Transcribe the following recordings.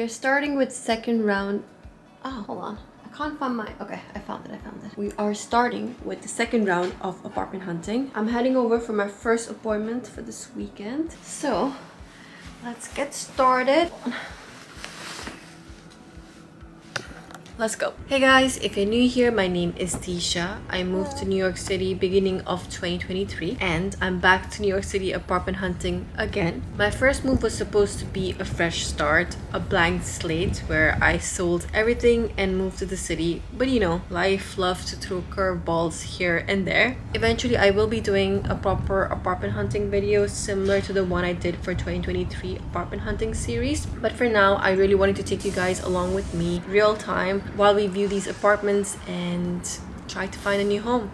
are starting with second round. Oh, hold on. I can't find my... Okay, I found it. We are starting with the second round of apartment hunting. I'm heading over for my first appointment for this weekend. So, let's get started. Let's go. Hey guys, if you're new here, my name is Tisha. I moved to New York City beginning of 2023 and I'm back to New York City apartment hunting again. My first move was supposed to be a fresh start, a blank slate where I sold everything and moved to the city. But you know, life loves to throw curveballs here and there. Eventually, I will be doing a proper apartment hunting video similar to the one I did for 2023 apartment hunting series. But for now, I really wanted to take you guys along with me real time while we view these apartments and try to find a new home.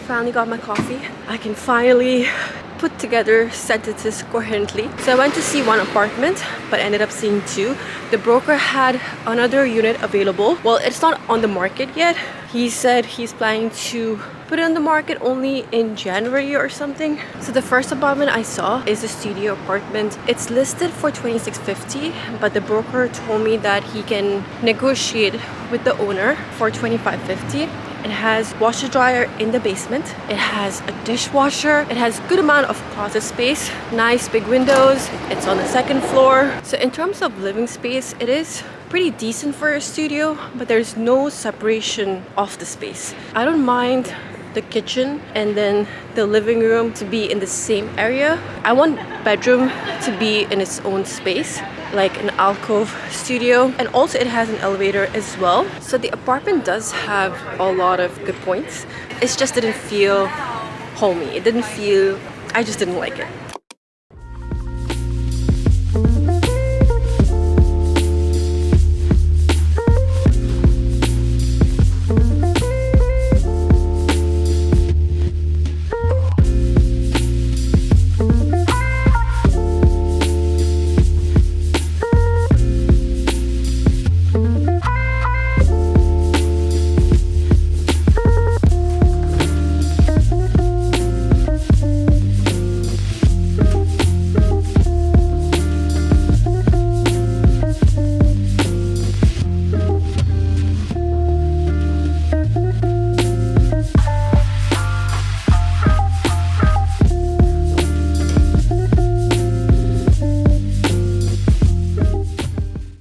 Finally got my coffee. I can finally put together sentences coherently. So I went to see one apartment but ended up seeing two. The broker had another unit available. Well, it's not on the market yet. He said he's planning to put it on the market only in January or something. So the first apartment I saw is a studio apartment. It's listed for $2650, but the broker told me that he can negotiate with the owner for $2550. It has washer dryer in the basement. It has a dishwasher. It has good amount of closet space. Nice big windows. It's on the second floor. So in terms of living space, it is pretty decent for a studio, but there's no separation of the space. I don't mind the kitchen and then the living room to be in the same area. I want bedroom to be in its own space, like an alcove studio, and also it has an elevator as well. So the apartment does have a lot of good points. It just didn't feel homey. It didn't feel... I just didn't like it.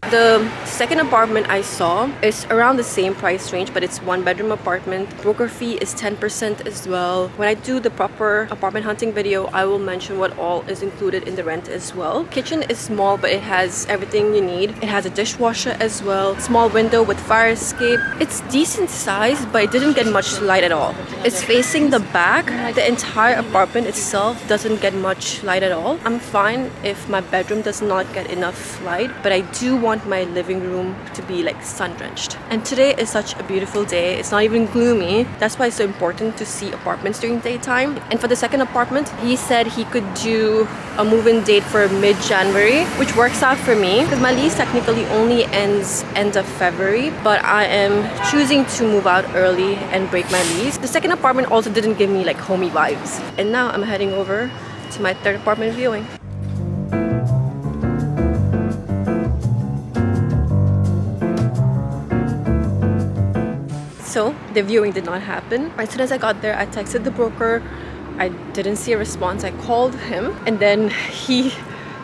The second apartment I saw is around the same price range, but it's one bedroom apartment. Broker fee is 10% as well. When I do the proper apartment hunting video, I will mention what all is included in the rent as well. Kitchen is small, but it has everything you need. It has a dishwasher as well. Small window with fire escape. It's decent size, but it didn't get much light at all. It's facing the back. The entire apartment itself doesn't get much light at all. I'm fine if my bedroom does not get enough light, but I do want my living room to be like sun-drenched. And today is such a beautiful day. It's not even gloomy. That's why it's so important to see apartments during daytime. And for the second apartment, he said he could do a move-in date for mid-January, which works out for me because my lease technically only ends end of February, but I am choosing to move out early and break my lease. The second apartment also didn't give me like homey vibes. And now I'm heading over to my third apartment viewing. So the viewing did not happen. As soon as I got there, I texted the broker. I didn't see a response. I called him and then he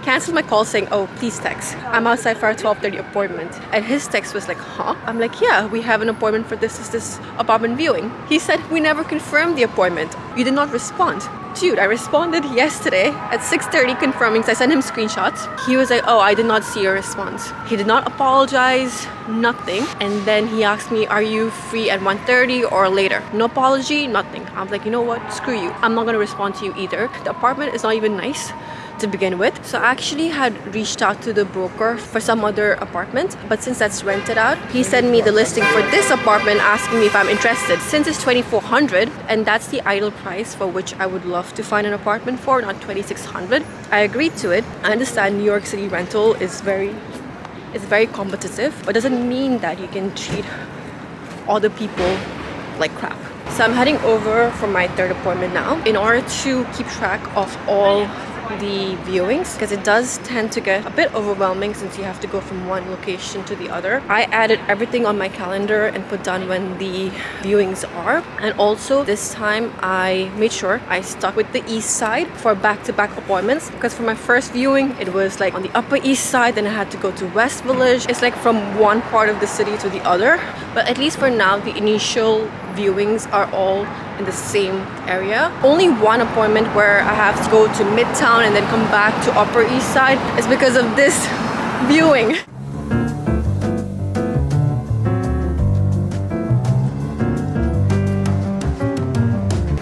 canceled my call saying, oh, please text. I'm outside for a 12:30 appointment. And his text was like, huh? I'm like, yeah, we have an appointment for this apartment viewing. He said, we never confirmed the appointment. You did not respond. Dude, I responded yesterday at 6:30 confirming, so I sent him screenshots. He was like, oh, I did not see your response. He did not apologize, nothing. And then he asked me, are you free at 1:30 or later? No apology, nothing. I'm like, you know what? Screw you. I'm not gonna respond to you either. The apartment is not even nice. to begin with. So I actually had reached out to the broker for some other apartment, but since that's rented out, he sent me the listing for this apartment asking me if I'm interested. Since it's 2,400 and that's the ideal price for which I would love to find an apartment for, not 2,600, I agreed to it. I understand New York City rental is very competitive, but doesn't mean that you can treat other people like crap. So I'm heading over for my third appointment now in order to keep track of all the viewings, because it does tend to get a bit overwhelming since you have to go from one location to the other. I added everything on my calendar and put down when the viewings are, and also this time I made sure I stuck with the east side for back-to-back appointments, because for my first viewing it was like on the upper east side, then I had to go to West Village. It's like from one part of the city to the other, but at least for now the initial viewings are all in the same area. Only one appointment where I have to go to Midtown and then come back to Upper East Side is because of this viewing.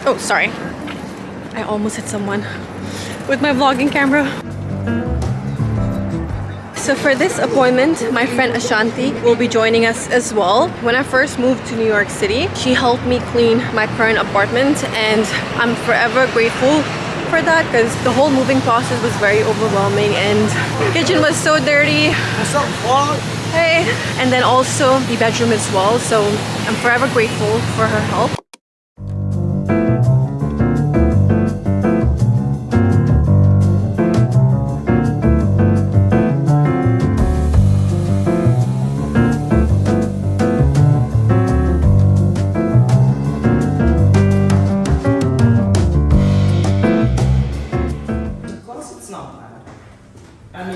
Oh, sorry. I almost hit someone with my vlogging camera. So for this appointment, my friend Ashanti will be joining us as well. When I first moved to New York City, she helped me clean my current apartment, and I'm forever grateful for that because the whole moving process was very overwhelming and the kitchen was so dirty. What's up, vlog? Hey! And then also the bedroom as well, so I'm forever grateful for her help.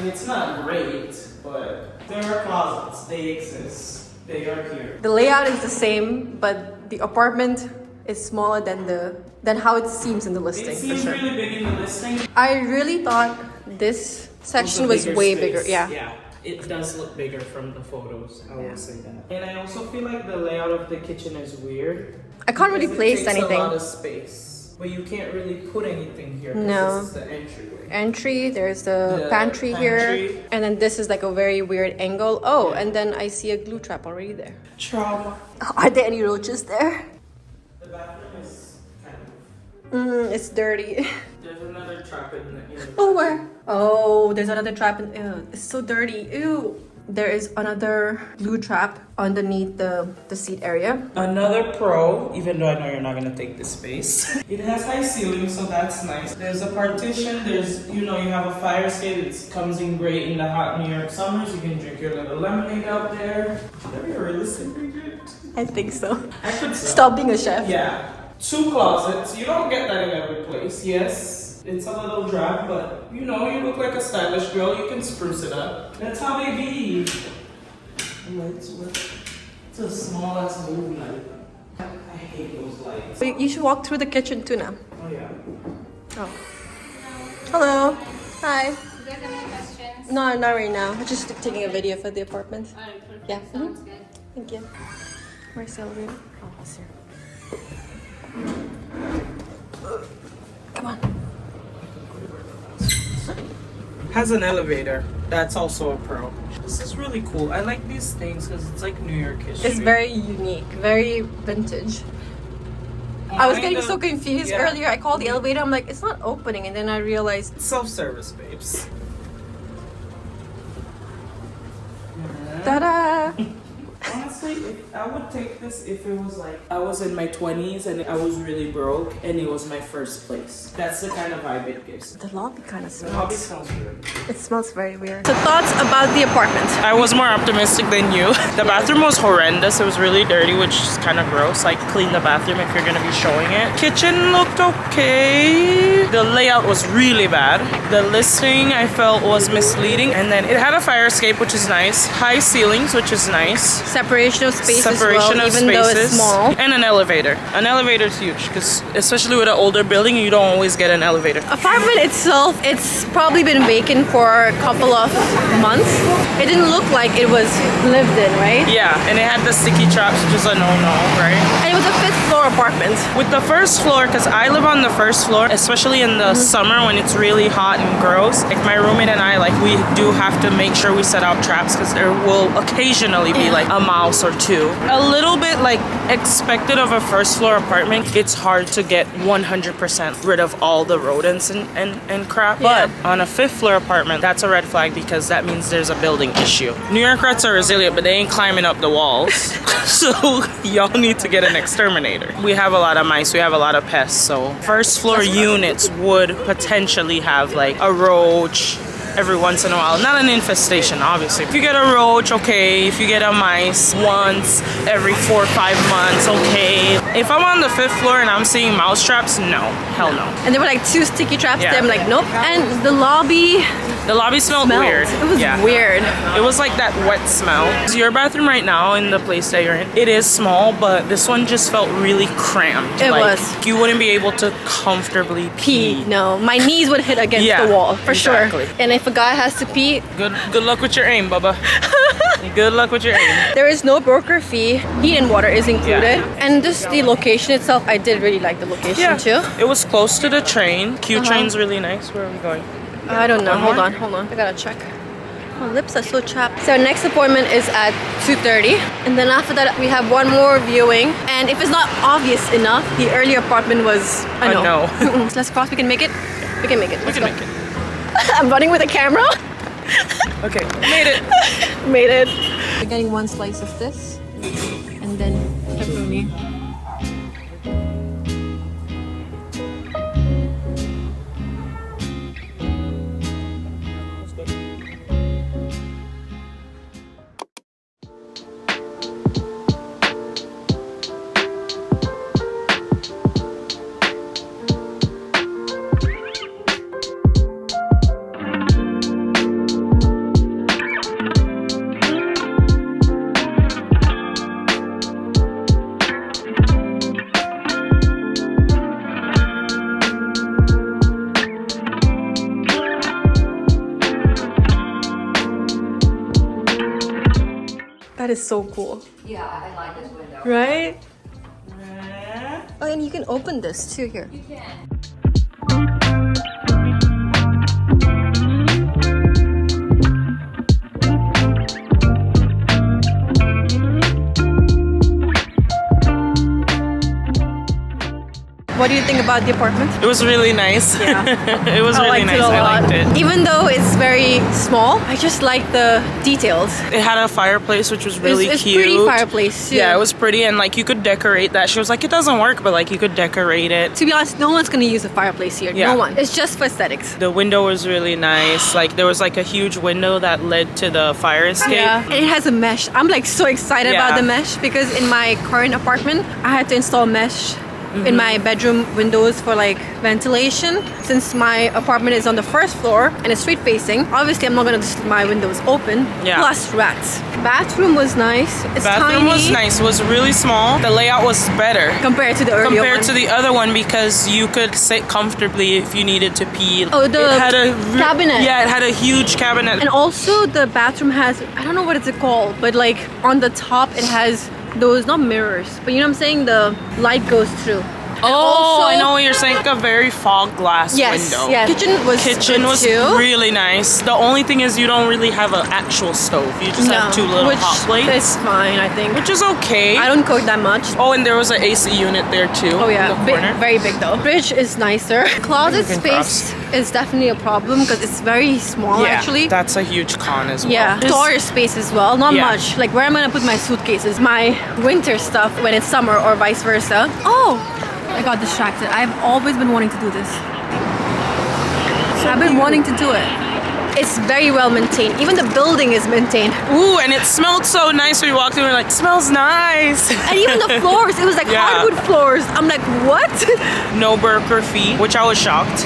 It's not great, but there are closets. They exist. They are here. The layout is the same, but the apartment is smaller than how it seems in the listing. It seems really big in the listing. I really thought this section was way bigger. Yeah. Yeah, it does look bigger from the photos. I will say that. And I also feel like the layout of the kitchen is weird. I can't really place anything. It takes a lot of space, but you can't really put anything here. No. This is the entryway. Entry, there's the pantry here, and then this is like a very weird angle. Oh, and then I see a glue trap already there. Trauma. Are there any roaches there? The bathroom is kind of... It's dirty. There's another trap in the Oh, where? Oh, there's another trap in... Ew, it's so dirty. Ew. There is another glue trap underneath the seat area. Another pro, even though I know you're not gonna take this space. It has high ceilings, so that's nice. There's a partition, there's, you have a fire escape. It comes in great in the hot New York summers. You can drink your little lemonade out there. Should that be a realistic project? I think so. I could stop being a chef. Yeah. 2 closets. You don't get that in every place. Yes. It's a little drab, but you look like a stylish girl. You can spruce it up. That's how they be. It's a small ass movie light. I hate those lights. So you should walk through the kitchen too now. Oh yeah. Oh. Hello. Hi. Do you guys have any questions? No, not right now. I'm just taking a video for the apartment. Alright, perfect. Yeah. Sounds good. Thank you. Where's the elevator? Oh, it's here. Come on. Has an elevator. That's also a pro. This is really cool. I like these things because it's like New York history. It's very unique, very vintage. I was getting so confused earlier. I called the elevator. I'm like, it's not opening, and then I realized self-service, babes. Ta-da! Honestly, I would take this if it was like I was in my 20s and I was really broke and it was my first place. That's the kind of vibe it gives. The lobby kind of The lobby smells. smells good. It smells very weird. So thoughts about the apartment? I was more optimistic than you. The bathroom was horrendous. It was really dirty, which is kind of gross. Like, clean the bathroom if you're gonna be showing it. Kitchen looked okay. The layout was really bad. The listing I felt was misleading, and then it had a fire escape, which is nice. High ceilings, which is nice. Separation separation of space Separation as of well, even though it's spaces. small. And an elevator. An elevator is huge because especially with an older building, you don't always get an elevator. Apartment itself, it's probably been vacant for a couple of months. It didn't look like it was lived in, right? Yeah, and it had the sticky traps, which is a no-no, right? And it was a 5th floor apartment. With the first floor, because I live on the first floor, especially in the summer when it's really hot and gross, like my roommate and I, like we do have to make sure we set out traps because there will occasionally be like a mouse or two. A little bit like expected of a first floor apartment, it's hard to get 100% rid of all the rodents and crap. Yeah. But on a 5th floor apartment, that's a red flag because that means there's a building issue. New York rats are resilient, but they ain't climbing up the walls. So y'all need to get an exterminator. We have a lot of mice, we have a lot of pests, so first floor units would potentially have like a roach every once in a while. Not an infestation, obviously. If you get a roach, okay. If you get a mice once every 4 or 5 months, okay. If I'm on the 5th floor and I'm seeing mouse traps, no, hell no. And there were like 2 sticky traps Yeah. there. I'm like, nope. And the lobby smelled smelled. weird. It was Yeah. weird. It was like that wet smell. So your bathroom right now in the place that you're in, it is small, but this one just felt really cramped. It like, was. You wouldn't be able to comfortably pee. No, my knees would hit against Yeah, the wall for exactly. sure. And if a guy has to pee, Good luck with your aim, Bubba. Good luck with your aim. there is no broker fee. Heat and water is included. And just the location itself, I did really like the location too. It was close to the train. Q train's really nice. Where are we going? I don't know. One Hold more? on. I gotta check. My lips are so chapped. So our next appointment is at 2:30. And then after that, we have one more viewing. And if it's not obvious enough, the earlier apartment was a no. no. So let's cross. We can make it. We can make it. We Let's can go. make it. I'm running with a camera. Okay, made it. Made it. We're getting one slice of this. And then pepperoni. That is so cool. Yeah, I like this window. Right? Oh, and you can open this too here. You can. What do you think about the apartment? It was really nice. Yeah. It was really nice. I liked it. Even though it's very small, I just like the details. It had a fireplace, which was really it's cute. pretty fireplace too. Yeah, it was pretty, and like you could decorate that. She was like, it doesn't work, but like you could decorate it. To be honest, no one's gonna use a fireplace here. Yeah. No one. It's just for aesthetics. The window was really nice. Like there was like a huge window that led to the fire escape. Yeah, and it has a mesh. I'm like so excited Yeah. about the mesh because in my current apartment, I had to install mesh in my bedroom windows for like ventilation. Since my apartment is on the first floor and it's street facing, obviously I'm not gonna just leave my windows open. Yeah. Plus rats. Bathroom was nice. It's Bathroom tiny was nice. It was really small. The layout was better compared to the earlier compared one. to the other one because you could sit comfortably if you needed to pee. Oh, the it had a cabinet. Yeah, it had a huge cabinet. And also the bathroom has, I don't know what it's called, but like on the top it has those, not mirrors, but you know what I'm saying, the light goes through. Oh, also- I know what you're saying. Like a very fog glass Yes, window. yeah. Kitchen was Kitchen good was too. really nice. The only thing is you don't really have an actual stove. You just have two little which hot plates, is fine, I think. which is okay. I don't cook that much. Oh, and there was an AC unit there too. Oh yeah, in the corner. very big though. Fridge is nicer. Closet You can space is definitely a problem because it's very small Yeah, actually. that's a huge con as well. Yeah, Just- storage space as well. Not Yeah. much. Like where am I gonna put my suitcases, my winter stuff when it's summer or vice versa. Oh, I got distracted. I've always been wanting to do this. I've been wanting to do it. It's very well maintained. Even the building is maintained. Ooh, and it smelled so nice when we walked in. We were like, smells nice. And even the floors, it was like Yeah. hardwood floors. I'm like, what? No broker fee, which I was shocked.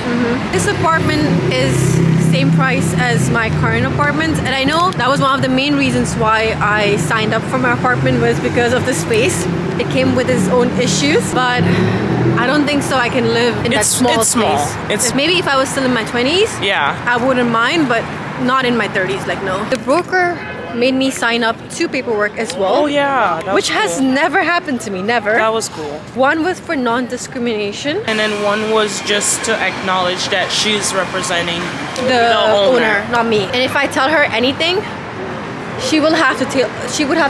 This apartment is same price as my current apartment, and I know that was one of the main reasons why I signed up for my apartment, was because of the space. It came with its own issues, but I don't think so I can live in that small space. Maybe if I was still in my 20s, yeah, I wouldn't mind, but not in my 30s, like no. The broker made me sign up 2 paperwork as well. Oh yeah, that which has never happened to me, never. That was cool. One was for non-discrimination, and then one was just to acknowledge that she's representing the owner, not me. And if I tell her anything, she would have to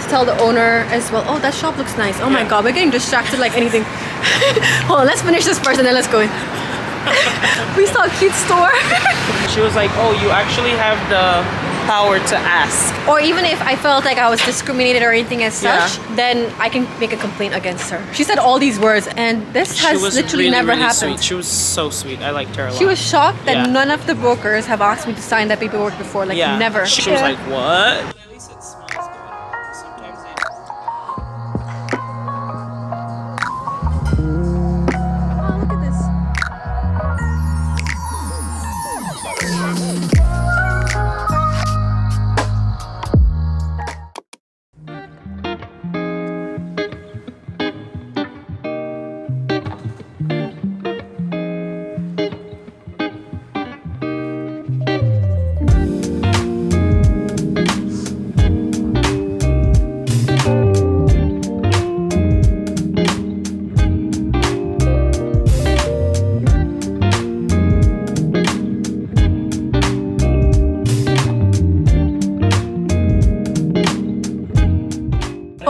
tell the owner as well. Oh, that shop looks nice. Oh my god, we're getting distracted like anything. Hold on, let's finish this first and then let's go in. We saw a cute store. She was like, oh, you actually have the power to ask. Or even if I felt like I was discriminated or anything as such, then I can make a complaint against her. She said all these words, and this has literally really, never really happened. Sweet. She was so sweet. I liked her a lot. She was shocked that none of the brokers have asked me to sign that paperwork before. Like never. She was like, what? At least it smells good. Sometimes it...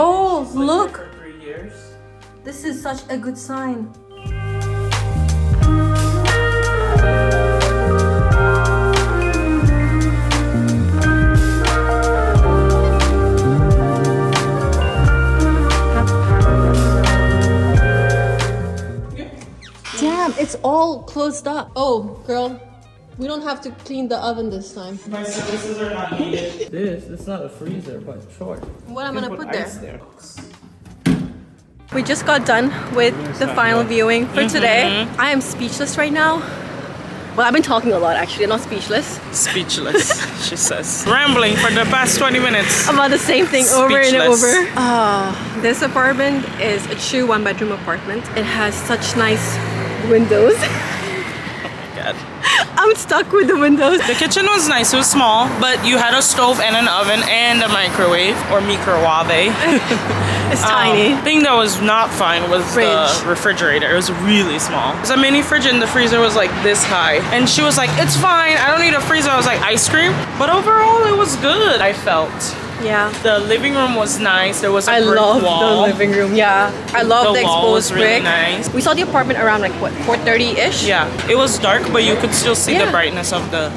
Oh, look at this. This is such a good sign. Damn, it's all closed up. Oh, girl, we don't have to clean the oven this time. My services are not needed. It's not a freezer, but sure. What I'm gonna put there? We just got done with the final viewing for today. I am speechless right now. Well, I've been talking a lot actually, not speechless. Speechless, she says. Rambling for the past 20 minutes. About the same thing over and over. This apartment is a true 1-bedroom apartment. It has such nice windows. Oh my god. I'm stuck with the windows. The kitchen was nice, it was small, but you had a stove and an oven and a microwave, or microwave. It's tiny. The thing that was not fine was the refrigerator. It was really small. It was a mini fridge and the freezer was like this high. And she was like, it's fine, I don't need a freezer. I was like, ice cream? But overall, it was good, I felt. Yeah. The living room was nice. There was a brick wall. I love the living room. Yeah. I love the exposed brick. Really nice. We saw the apartment around like what, 4:30-ish? Yeah. It was dark, but you could still see the brightness of the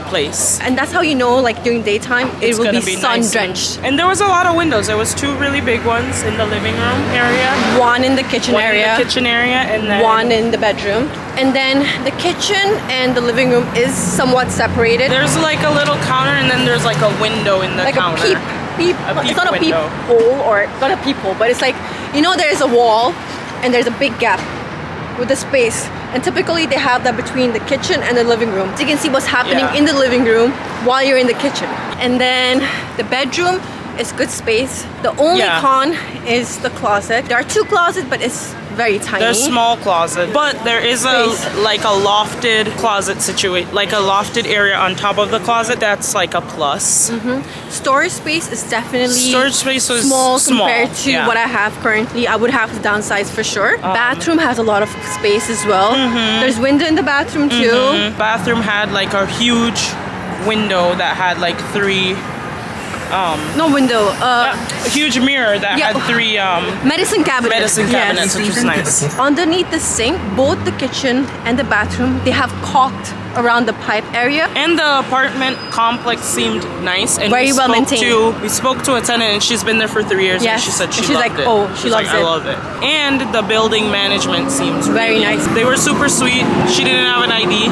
place. And that's how you know, like during daytime, it will be sun drenched. And there was a lot of windows. There was 2 really big ones in the living room area. One in the kitchen area. And then one in the bedroom. And then the kitchen and the living room is somewhat separated. There's like a little counter and then there's like a window in the counter. Like a peep. It's not a peep hole or not a peephole, but it's like, you know, there's a wall and there's a big gap with the space. And typically they have that between the kitchen and the living room. So you can see what's happening in the living room while you're in the kitchen. And then the bedroom is good space. The only con is the closet. There are 2 closets, but it's very tiny. There's small closet, but there is a lofted closet situation, like a lofted area on top of the closet. That's like a plus. Storage space is definitely small compared to what I have currently. I would have to downsize for sure. Bathroom has a lot of space as well. There's window in the bathroom too. Bathroom had like a huge window that had like 3 no window. A huge mirror that had 3 medicine cabinets. Which was nice. Underneath the sink, both the kitchen and the bathroom, they have caulked around the pipe area. And the apartment complex seemed nice and very well maintained. We spoke to a tenant and she's been there for 3 years and she said she loved it. Oh, she loves it. I love it. And the building management seems very nice. They were super sweet. She didn't have an ID.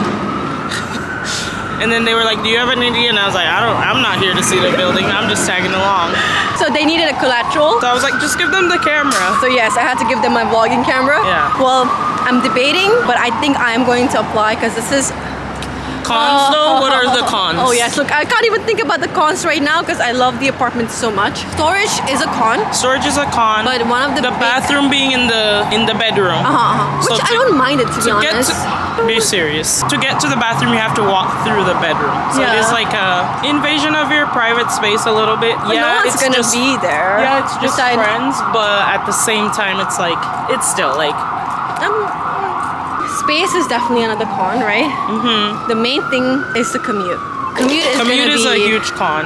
And then they were like, do you have an ID? And I was like, I'm not here to see the building. I'm just tagging along. So they needed a collateral. So I was like, just give them the camera. So yes, I had to give them my vlogging camera. Yeah. Well, I'm debating, but I think I'm going to apply because this is cons though? What are the cons? Oh yes, look, I can't even think about the cons right now because I love the apartment so much. Storage is a con. Storage is a con. But one of the bathroom being in the bedroom. Which I don't mind it, to be honest. Be serious. To get to the bathroom, you have to walk through the bedroom. So Yeah. it is like a invasion of your private space a little bit. But Yeah, no one's it's gonna just be there. Yeah, it's just Besides- friends, but at the same time, it's like it's still like Space is definitely another con, right? The main thing is the commute. Commute is commute gonna is a be huge con.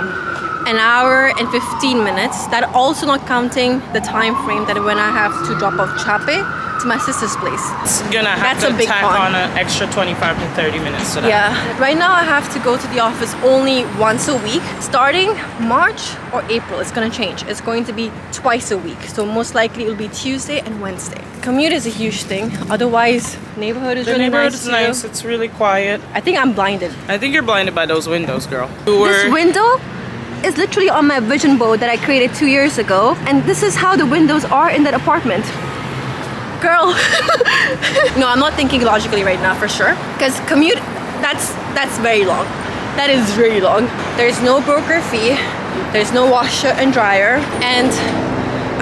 an hour and 15 minutes. That also not counting the time frame that when I have to drop off Chape to my sister's place. It's gonna have That's to a big tack con. on an extra 25 to 30 minutes to that. Yeah, right now I have to go to the office only once a week. Starting March or April, it's gonna change. It's going to be twice a week. So most likely it will be Tuesday and Wednesday. Commute is a huge thing. Otherwise, neighborhood is The really neighborhood nice is too. nice. It's really quiet. I think I'm blinded. I think you're blinded by those windows, girl. This window is literally on my vision board that I created 2 years ago, and this is how the windows are in that apartment. Girl. No, I'm not thinking logically right now for sure, because commute, that's very long. That is really long. There's no broker fee, there's no washer and dryer, and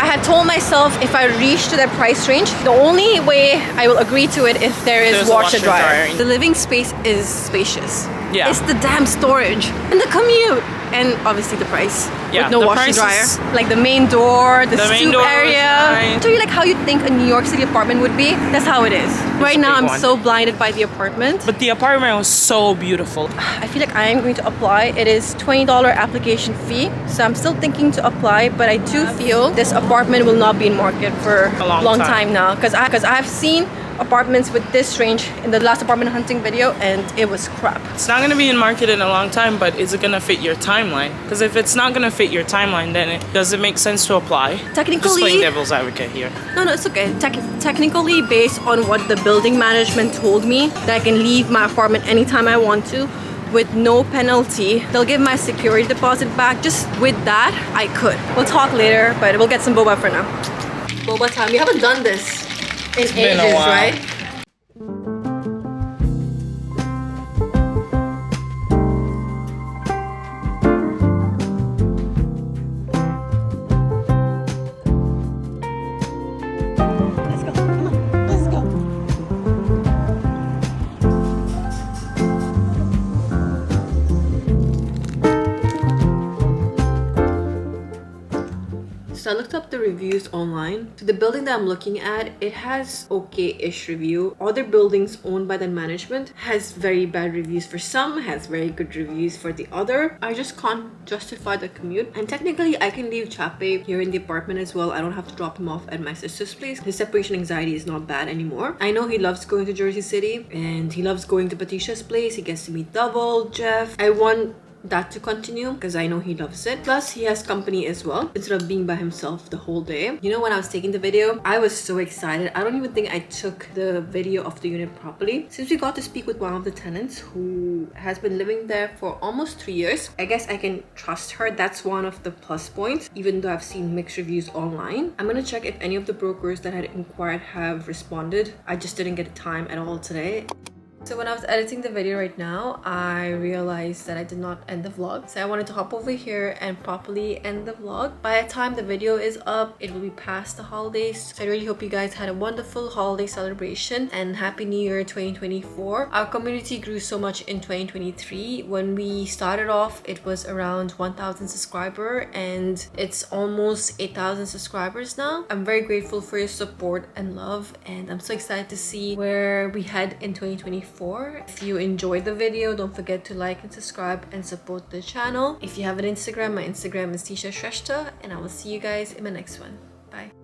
I had told myself if I reach to that price range, the only way I will agree to it if there's There's a washer dryer. dryer. The living space is spacious. Yeah. It's the damn storage and the commute and obviously the price. Yeah, With no the washer price dryer. is- Like the main door, the main stoop door is area. nice. So you like how you think a New York City apartment would be? That's how it is. Right a now big I'm one. so blinded by the apartment. But the apartment was so beautiful. I feel like I am going to apply. It is $20 application fee. So I'm still thinking to apply, but I do feel this apartment will not be in market for A long long time. time now. Because I've seen apartments with this range in the last apartment hunting video and it was crap. It's not gonna be in market in a long time, but is it gonna fit your timeline? Because if it's not gonna fit your timeline, then does it make sense to apply? Just Technically, playing devil's advocate here. no, it's okay. Technically, based on what the building management told me, that I can leave my apartment anytime I want to with no penalty. They'll give my security deposit back. Just with that, I could. We'll talk later, but we'll get some boba for now. Boba time. We haven't done this in been a ages, while. right? Let's go. Come on. Let's go. So I looked up the reviews online. So the building that I'm looking at, it has okay-ish review. Other buildings owned by the management has very bad reviews for some, has very good reviews for the other. I just can't justify the commute. And technically I can leave Chape here in the apartment as well. I don't have to drop him off at my sister's place. His separation anxiety is not bad anymore. I know he loves going to Jersey City and he loves going to Tisha's place. He gets to meet Double, Jeff. I want that to continue because I know he loves it. Plus he has company as well instead of being by himself the whole day. You know, when I was taking the video, I was so excited. I don't even think I took the video of the unit properly. Since we got to speak with one of the tenants who has been living there for almost 3 years, I guess I can trust her. That's one of the plus points, even though I've seen mixed reviews online. I'm gonna check if any of the brokers that had inquired have responded. I just didn't get time at all today. So when I was editing the video right now, I realized that I did not end the vlog. So I wanted to hop over here and properly end the vlog. By the time the video is up, it will be past the holidays. So I really hope you guys had a wonderful holiday celebration and Happy New Year 2024. Our community grew so much in 2023. When we started off, it was around 1,000 subscribers and it's almost 8,000 subscribers now. I'm very grateful for your support and love, and I'm so excited to see where we head in 2024. If you enjoyed the video, don't forget to like and subscribe and support the channel. If you have an Instagram, my Instagram is Tisha Shrestha, and I will see you guys in my next one. Bye.